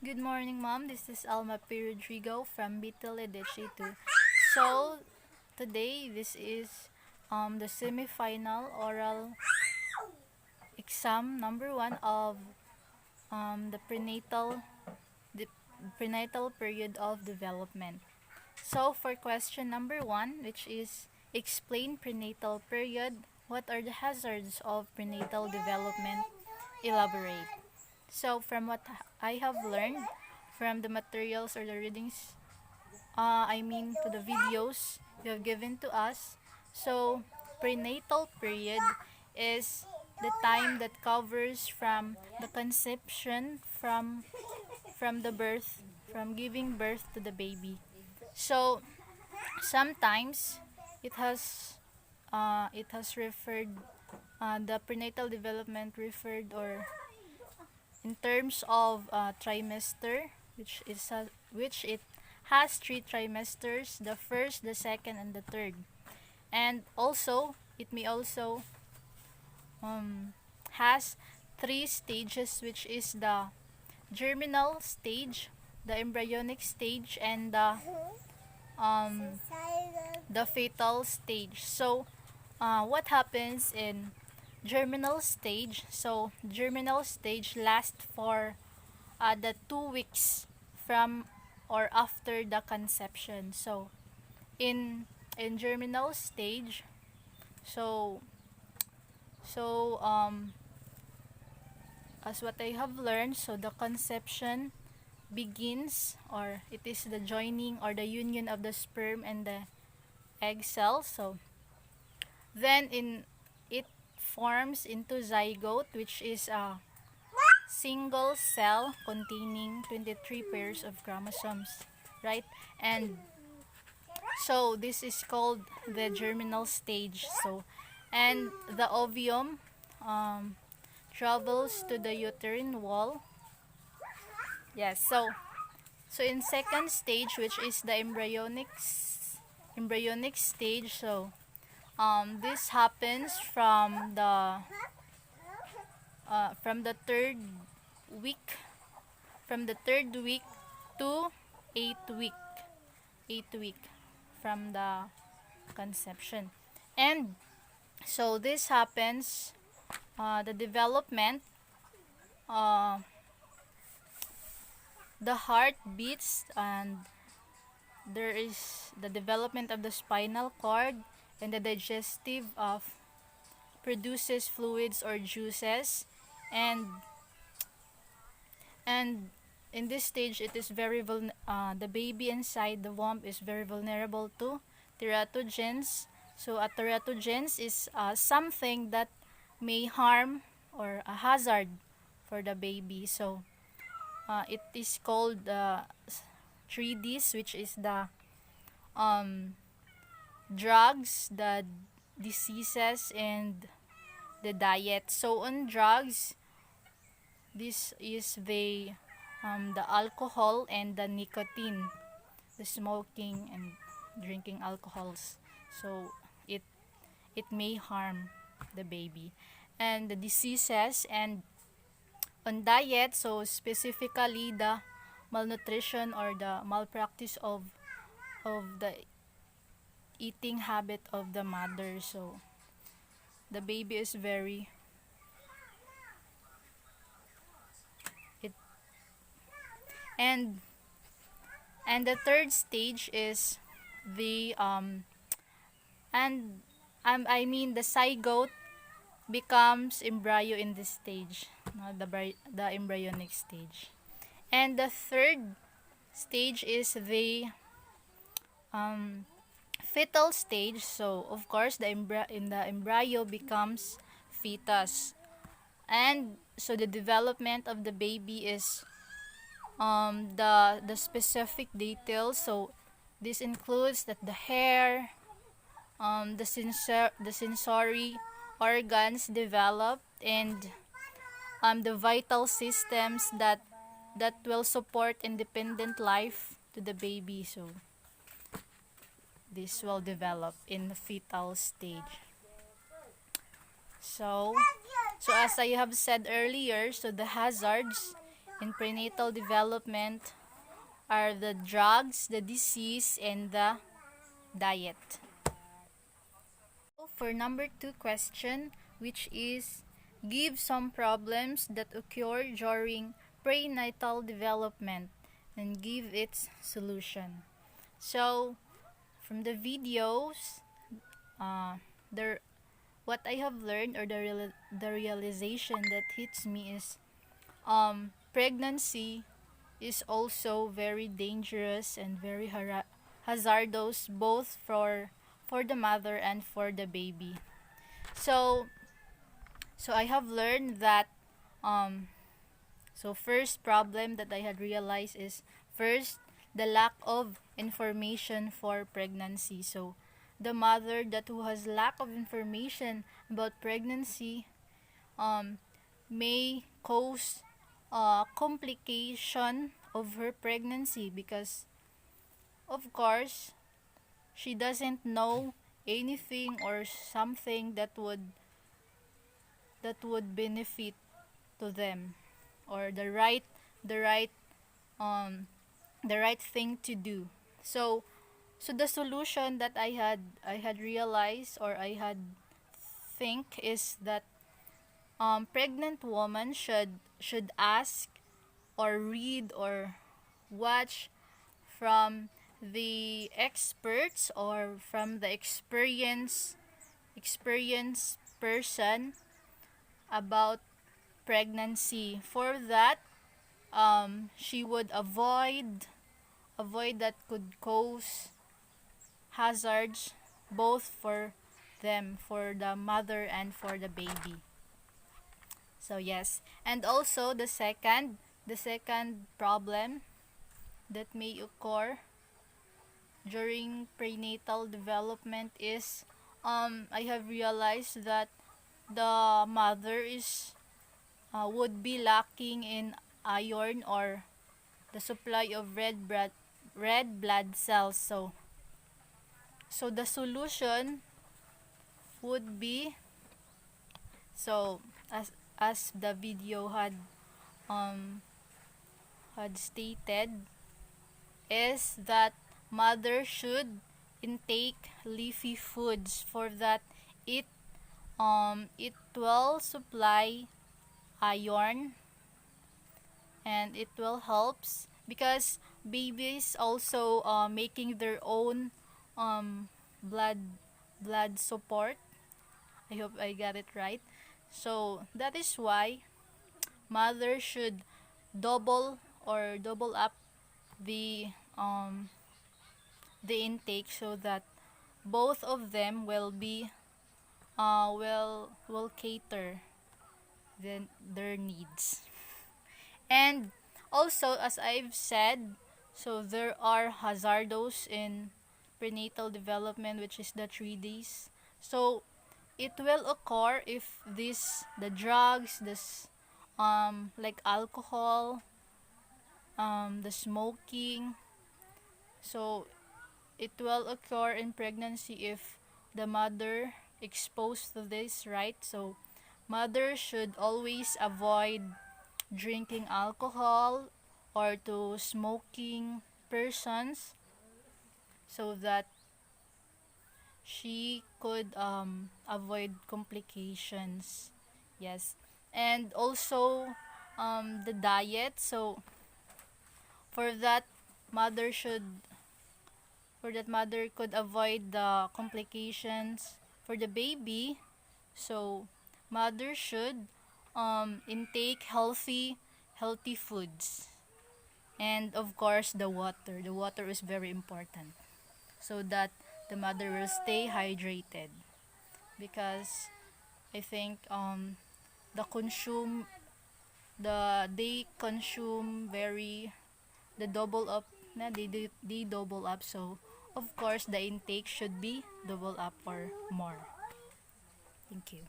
Good morning, Mom. This is Alma P. Rodrigo from BTLED-HE. So, today, this is the semi-final oral exam number 1 of the prenatal period of development. So, for question number 1, which is explain prenatal period, what are the hazards of prenatal development? Elaborate. So, from what I have learned from the materials or the readings, to the videos you have given to us. So, prenatal period is the time that covers from the conception, from the birth, from giving birth to the baby. So, sometimes it has referred the prenatal development referred or in terms of trimester, which it has 3 trimesters: the first, the second, and the third. And also, it may also has 3 stages, which is the germinal stage, the embryonic stage, and the fetal stage. So, what happens in germinal stage? So, germinal stage lasts for the 2 weeks from or after the conception. So, in germinal stage, so so as what I have learned, so the conception begins, or it is the joining or the union of the sperm and the egg cell. So then it forms into zygote, which is a single cell containing 23 pairs of chromosomes, right? And so this is called the germinal stage. So, and the ovum travels to the uterine wall. Yes. So in second stage, which is the embryonic stage, so this happens from the third week, to 8th week from the conception. And so this happens, the development, the heart beats, and there is the development of the spinal cord, and the digestive produces fluids or juices, and and in this stage it is the baby inside the womb is very vulnerable to teratogens. So a teratogens is something that may harm or a hazard for the baby. So it is called 3Ds, which is the drugs, the diseases, and the diet. So on drugs, this is the alcohol and the nicotine, the smoking and drinking alcohols. So it may harm the baby. And the diseases, and on diet, so specifically the malnutrition or the malpractice of the eating habit of the mother. So the baby is very it and and the third stage is the and the zygote becomes embryo in this stage, no, the embryonic stage. And the third stage is the fetal stage. So of course the embryo becomes fetus. And so the development of the baby is the specific details. So this includes that the hair, the sensory organs develop, and the vital systems that will support independent life to the baby. So this will develop in the fetal stage. So as I have said earlier, so the hazards in prenatal development are the drugs, the disease, and the diet. For number 2 question, which is give some problems that occur during prenatal development and give its solution. So, from the videos, the what I have learned, or the realization that hits me is pregnancy is also very dangerous and very hazardous, both for the mother and for the baby. So I have learned that um first problem that I had realized is, first, the lack of information for pregnancy. So the mother that who has lack of information about pregnancy um may cause complication of her pregnancy, because of course she doesn't know anything or something that would benefit to them, or the right um the right thing to do. So the solution that I had realized, or I had think, is that pregnant woman should ask or read or watch from the experts, or from the experienced person about pregnancy. For that, she would avoid that could cause hazards, both for them, for the mother and for the baby. So yes, and also the second problem that may occur during prenatal development is, I have realized that the mother is would be lacking in iron, or the supply of red blood cells. So the solution would be, so as the video um had stated, is that mother should intake leafy foods, for that it it will supply iron, and it will helps, because babies also making their own um blood blood support. I hope I got it right. So that is why mother should double up the the intake, so that both of them will be will cater their needs. And also, as I've said, so there are hazardos in prenatal development, which is the 3Ds. So it will occur if the drugs, like alcohol, the smoking. So it will occur in pregnancy if the mother exposed to this, right? So mother should always avoid drinking alcohol or to smoking persons, so that she could avoid complications. Yes. And also the diet. So for that mother should mother could avoid the complications for the baby. So mother should intake healthy foods, and of course the water is very important, so that the mother will stay hydrated, because I think the consume they consume very the double up na they double up, so of course the intake should be double up or more. Thank you.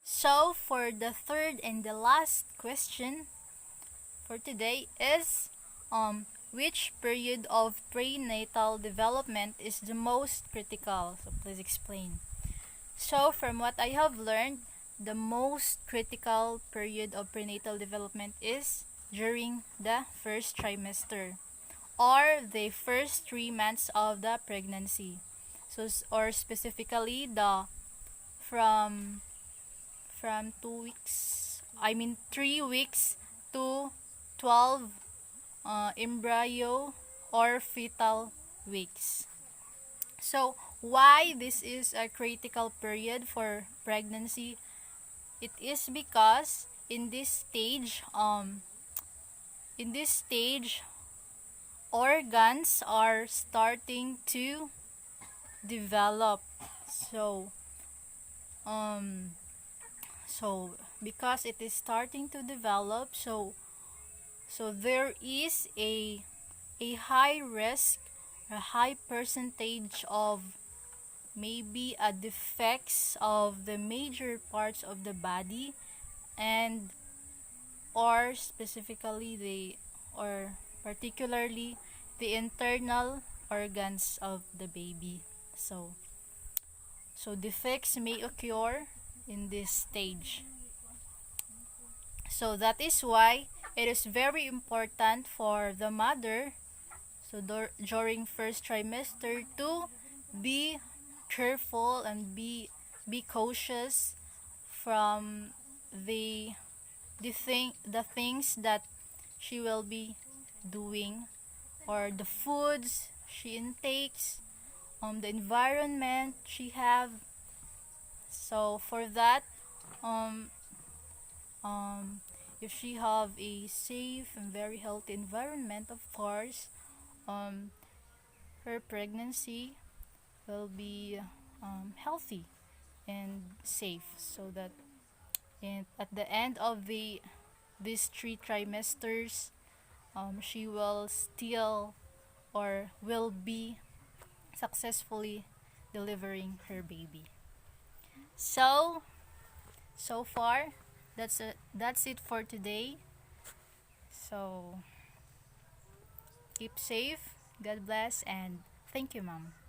So for the third and the last question for today is, which period of prenatal development is the most critical? So please explain. So from what I have learned, the most critical period of prenatal development is during the first trimester or the first 3 months of the pregnancy. So, or specifically the from 2 weeks, I mean 3 weeks to 12 embryo or fetal weeks. So, why this is a critical period for pregnancy? It is because in this stage organs are starting to develop. So, um so because it is starting to develop, so there is a high risk, a high percentage of maybe a defects of the major parts of the body, and or specifically the or particularly the internal organs of the baby. So defects may occur in this stage. So that is why it is very important for the mother, so during first trimester, to be careful and be cautious from the the things that she will be doing, or the foods she intakes, the environment she have. So for that, um um if she have a safe and very healthy environment, of course, um her pregnancy will be healthy and safe, so that at the end of these 3 trimesters, she will still or will be successfully delivering her baby. So far, that's it for today. So keep safe, God bless, and thank you, mom.